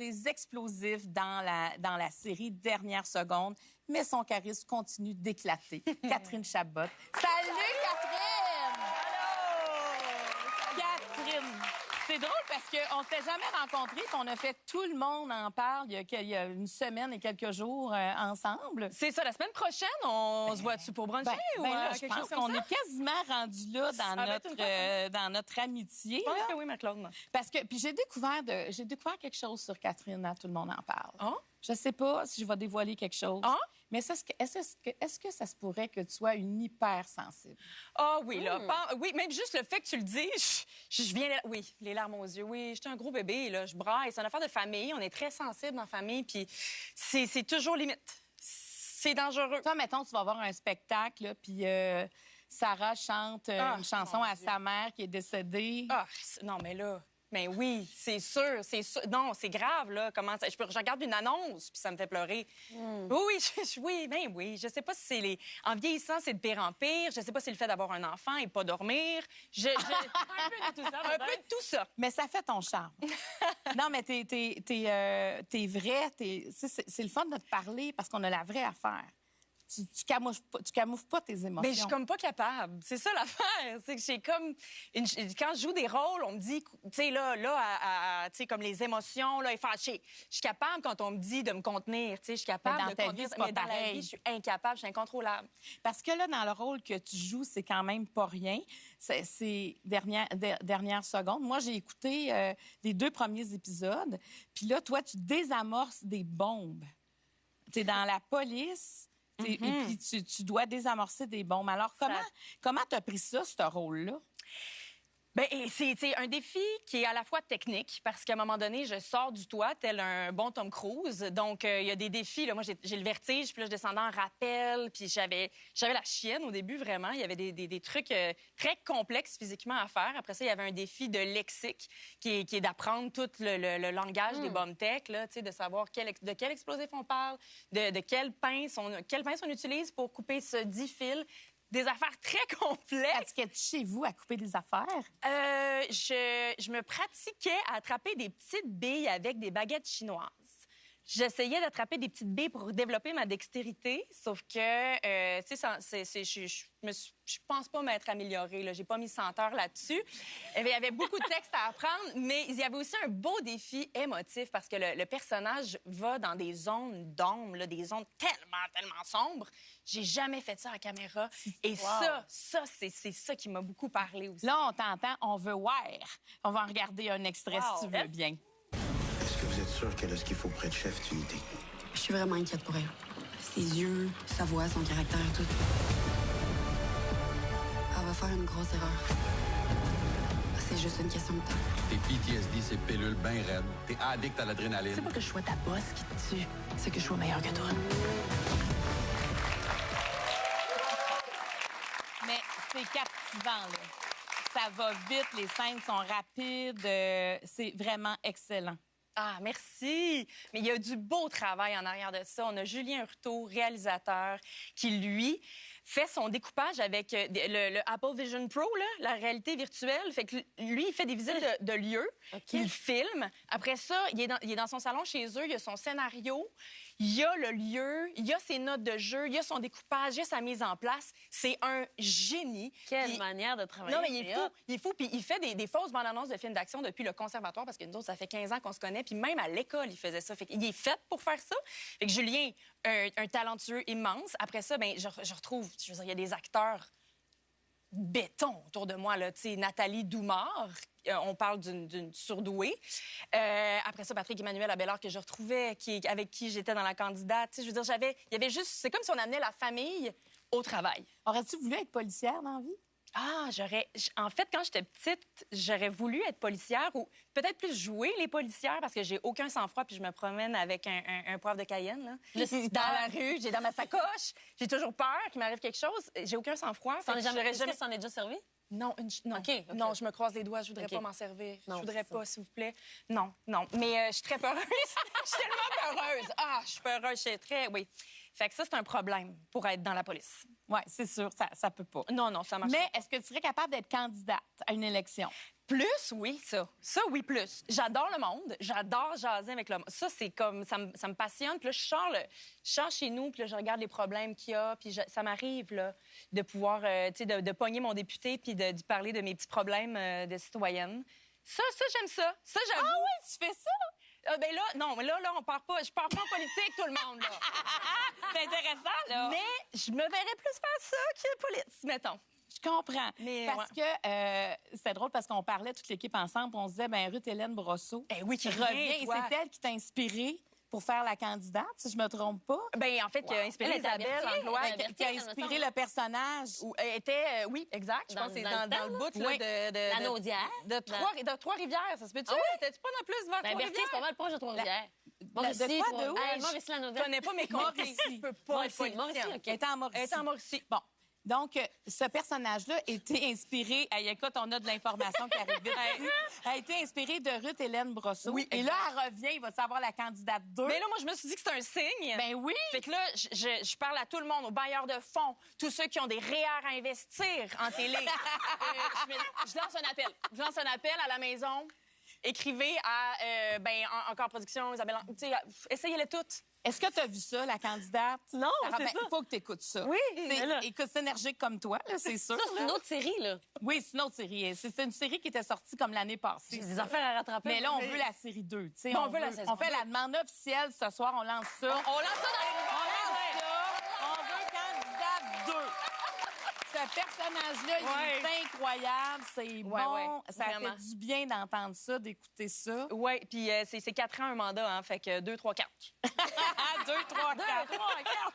des explosifs dans la série Dernière seconde, mais son charisme continue d'éclater. Catherine Chabot. Salut, Catherine! Allô! Catherine! C'est drôle parce qu'on ne s'était jamais rencontrés, qu'on a fait Tout le monde en parle il y a une semaine et quelques jours ensemble. C'est ça, la semaine prochaine, on se voit-tu pour bruncher ou là, je quelque pense chose comme qu'on ça? est quasiment rendu là dans notre amitié. Je pense là. que oui, Marc-Claude. Parce que puis j'ai découvert quelque chose sur Catherine, Tout le monde en parle. Ah? Je sais pas si je vais dévoiler quelque chose. Ah? Mais est-ce que ça se pourrait que tu sois une hypersensible? Ah oui, là. Oui, même juste le fait que tu le dis, je viens... Oui, les larmes aux yeux. Oui, j'étais un gros bébé, là. Je braille. C'est une affaire de famille. On est très sensible en famille, puis c'est toujours limite. C'est dangereux. Toi, mettons, tu vas voir un spectacle, là, puis Sarah chante une chanson à sa mère qui est décédée. Ah, non, mais là... Mais oui, c'est sûr, c'est sûr. Non, c'est grave, là. Comment ça... je regarde une annonce, puis ça me fait pleurer. Oui, oui. Je sais pas si c'est en vieillissant, c'est de pire en pire. Je sais pas si c'est le fait d'avoir un enfant et pas dormir. Un peu de tout ça. Un peu de tout ça. Mais ça fait ton charme. Non, mais t'es vrai. C'est le fun de te parler parce qu'on a la vraie affaire. Tu camoufles pas tes émotions. Mais je suis comme pas capable. C'est ça l'affaire. C'est que j'ai comme... Quand je joue des rôles, on me dit, tu sais, tu sais, comme les émotions, là, est fâchée. Je suis capable quand on me dit de me contenir, tu sais, je suis capable dans de ta contenir. vie, c'est pas mais dans la pareil. vie, je suis incapable, je suis incontrôlable. Parce que là, dans le rôle que tu joues, c'est quand même pas rien. C'est dernière seconde. Moi, j'ai écouté les 2 premiers épisodes. Puis là, toi, tu désamorces des bombes. Tu es dans la police... Et puis, tu dois désamorcer des bombes. Alors, comment tu as pris ça, ce rôle-là? Bien, c'est un défi qui est à la fois technique, parce qu'à un moment donné, je sors du toit, tel un bon Tom Cruise. Donc, il y a des défis. Là. Moi, j'ai le vertige, puis là, je descendais en rappel, puis j'avais la chienne au début, vraiment. Il y avait des trucs très complexes physiquement à faire. Après ça, il y avait un défi de lexique, qui est d'apprendre tout le langage des bombes tech, là, de savoir de quel explosif on parle, de quelle pince on utilise pour couper ce 10 fils. Des affaires très complexes. Est-ce que tu chez vous à couper des affaires? Je me pratiquais à attraper des petites billes avec des baguettes chinoises. J'essayais d'attraper des petites billes pour développer ma dextérité, sauf que, tu sais, je pense pas m'être améliorée. Là. J'ai pas mis 100 heures là-dessus. Il y avait beaucoup de textes à apprendre, mais il y avait aussi un beau défi émotif parce que le personnage va dans des zones d'ombre, là, des zones tellement sombres. J'ai jamais fait ça à caméra. Et ça, c'est ça qui m'a beaucoup parlé aussi. Là, on t'entend, on veut voir. On va en regarder un extrait si tu veux bien. Est-ce que vous êtes sûr qu'elle a ce qu'il faut près de Chef Unité? Je suis vraiment inquiète pour elle. Ses yeux, sa voix, son caractère et tout. Elle va faire une grosse erreur. C'est juste une question de temps. T'es PTSD, c'est pilule bien raide. T'es addict à l'adrénaline. C'est pas que je sois ta boss qui te tue, c'est que je sois meilleure que toi. Mais c'est captivant, là. Ça va vite, les scènes sont rapides, c'est vraiment excellent. Ah, merci! Mais il y a du beau travail en arrière de ça. On a Julien Hurtaud, réalisateur, qui, lui, fait son découpage avec le Apple Vision Pro, là, la réalité virtuelle. Fait que lui, il fait des visites de lieux, il filme. Après ça, il est dans son salon chez eux, il y a son scénario, il y a le lieu, il y a ses notes de jeu, il y a son découpage, il y a sa mise en place. C'est un génie. Quelle manière de travailler. Non, mais il est fou. Puis il fait des fausses bandes annonces de films d'action depuis le conservatoire, parce que nous autres, ça fait 15 ans qu'on se connaît. Puis même à l'école, il faisait ça. Fait qu'il est fait pour faire ça. Fait que Julien, un talentueux immense. Après ça, ben, je retrouve, je veux dire, il y a des acteurs béton autour de moi, là. Tu sais, Nathalie Doumard, on parle d'une surdouée. Après ça, Patrick Emmanuel Abellard, que je retrouvais, avec qui j'étais dans la candidate. Tu sais, je veux dire, il y avait juste... C'est comme si on amenait la famille au travail. Aurais-tu voulu être policière dans la vie? Ah, en fait, quand j'étais petite, j'aurais voulu être policière ou peut-être plus jouer les policières parce que j'ai aucun sang-froid puis je me promène avec un poivre de Cayenne, là. Dans la rue, j'ai dans ma sacoche, j'ai toujours peur qu'il m'arrive quelque chose. J'ai aucun sang-froid. Est-ce que ça en est déjà servi? Non, non. OK. Non, je me croise les doigts, je voudrais pas m'en servir. Non, je voudrais pas, s'il vous plaît. Non. Mais je suis très peureuse. Je suis tellement peureuse. Ah, je suis peureuse, je suis très... Oui. Fait que ça, c'est un problème pour être dans la police. Oui, c'est sûr, ça peut pas. Non, ça marche Mais est-ce que tu serais capable d'être candidate à une élection? Plus, oui, ça. Ça, oui, plus. J'adore le monde. J'adore jaser avec le monde. Ça, c'est comme... Ça me passionne. Puis là, je sors chez nous, puis là, je regarde les problèmes qu'il y a. Puis ça m'arrive, là, de pouvoir, tu sais, de pogner mon député puis de parler de mes petits problèmes de citoyenne. Ça, j'aime ça. Ça, j'avoue. Ah oui, tu fais ça? Ben là, non, mais là, on part pas. Je pars pas en politique, tout le monde, là. C'est intéressant, là. Mais je me verrais plus faire ça que police, mettons. Je comprends. Mais, parce que c'était drôle parce qu'on parlait toute l'équipe ensemble, on se disait, ben Ruth-Hélène Brosseau Oui, qui revient. Et c'est elle qui t'a inspiré pour faire la candidate, si je me trompe pas. Ben en fait, qui a inspiré Elle est Isabelle avertie, Langlois. elle est avertie. Qui a elle me inspiré semble. le personnage. Oui, exact. Je pense que c'est Dans le dans le bout là, Oui. de La Naudière. de Trois-Rivières. Ça se peut-tu? T'es-tu pas dans plus vers Ben, Berthier, c'est pas Trois-Rivières? mal proche de Trois-Rivières. de quoi? De où? Mauricie, la Je Naudière. connais pas mes comtés. Mauricie. Je peux pas être Mauricie, politicienne. OK. Elle est en Mauricie. Elle est en Mauricie. Bon. Donc, ce personnage-là était inspiré... Hey, écoute, on a de l'information qui arrive vite. A été inspiré de Ruth-Hélène Brosseau. Oui, Et là, elle revient, il va savoir la candidate 2. Mais là, moi, je me suis dit que c'était un signe. Ben oui! Fait que là, je parle à tout le monde, aux bailleurs de fonds, tous ceux qui ont des REER à investir en télé. Je lance un appel. Je lance un appel à la maison. Écrivez à, Encore Production, Isabelle... Tu sais, essayez-les toutes. Est-ce que tu as vu ça, la candidate? Non, c'est ça. Il faut que tu écoutes ça. Oui, mais là- Écoute, c'est énergique comme toi, là, c'est sûr. Ça, c'est une autre série, là. Oui, c'est une autre série. C'est une série qui était sortie comme l'année passée. J'ai des affaires à rattraper. Mais là, on veut la série 2. tu sais, Bon, on veut la saison On fait la demande officielle ce soir. On lance ça. On lance ça dans les On veut candidate 2. Ce personnage-là, il est incroyable. C'est bon. ouais, Ça vraiment. fait du bien d'entendre ça, d'écouter ça. Oui, puis c'est 4 ans un mandat, hein, fait que 2, 3, 4. 2, 3, 4.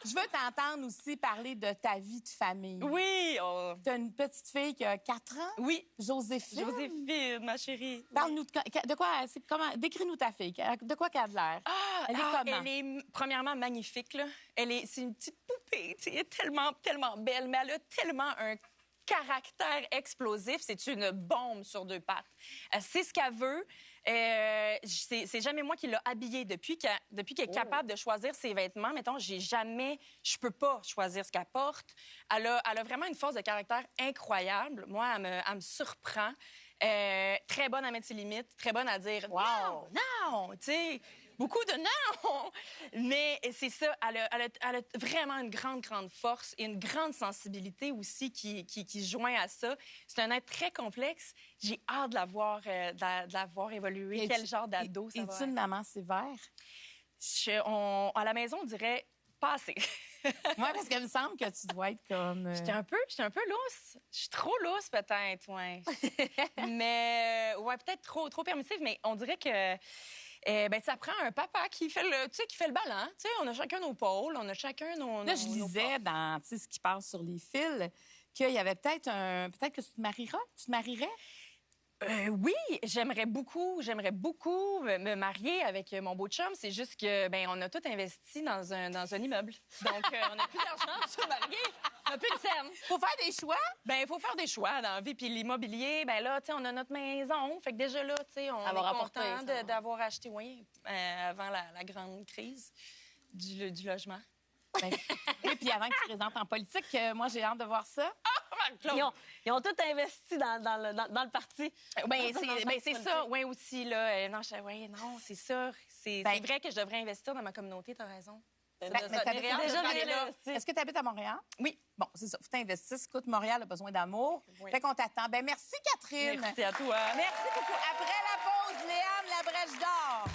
Je veux t'entendre aussi parler de ta vie de famille. Oui, Tu as une petite fille qui a 4 ans, oui, Joséphine. Joséphine, ma chérie. Parle-nous de quoi, décris-nous ta fille. De quoi qu'elle a de l'air? Elle est comment? Elle est premièrement magnifique, là. C'est une petite poupée, tu sais, elle est tellement, tellement belle, mais elle a tellement un caractère explosif. C'est une bombe sur 2 pattes. Elle sait ce qu'elle veut. C'est jamais moi qui l'ai habillée. Depuis qu'elle est capable de choisir ses vêtements, mettons, je peux pas choisir ce qu'elle porte. Elle a vraiment une force de caractère incroyable. Moi, elle me surprend. Très bonne à mettre ses limites, très bonne à dire non, tu sais, beaucoup de non. Mais c'est ça, elle a vraiment une grande, grande force et une grande sensibilité aussi qui se joint à ça. C'est un être très complexe. J'ai hâte de la voir évoluer. Quel genre d'ado ça va Es-tu une maman sévère? À la maison, on dirait pas assez. Moi, parce qu'il me semble que tu dois être comme... J'étais un peu lousse. Je suis trop lousse, peut-être, ouais. Mais, ouais, peut-être trop permissive, mais on dirait que ça prend un papa qui fait le ballon. Tu sais, on a chacun nos pôles, on a chacun nos... Là, je lisais dans ce qui passe sur les fils qu'il y avait peut-être que tu te marierais? Tu te marierais? Oui, j'aimerais beaucoup me marier avec mon beau chum. C'est juste que, on a tout investi dans un immeuble. Donc, on n'a plus d'argent pour se marier. On n'a plus de scène. Faut faire des choix? Il faut faire des choix dans la vie. Puis l'immobilier, là, tu sais, on a notre maison. Fait que déjà là, tu sais, on Ça va est rapporter, content ça va. d'avoir acheté, avant la grande crise du logement. Oui, puis avant que tu te présentes en politique, moi, j'ai hâte de voir ça. Ils ont tout investi dans le parti. C'est ça, oui, aussi, là. Non, c'est ça. C'est vrai que je devrais investir dans ma communauté, t'as raison. Mais t'habites déjà déjà bien là. investi. Est-ce que tu habites à Montréal? Oui. Bon, c'est ça. Faut t'investir. Écoute, Montréal a besoin d'amour. Oui. Fait qu'on t'attend. Merci, Catherine. Merci à toi. Merci beaucoup. Après la pause, Léane Labrèche d'Or.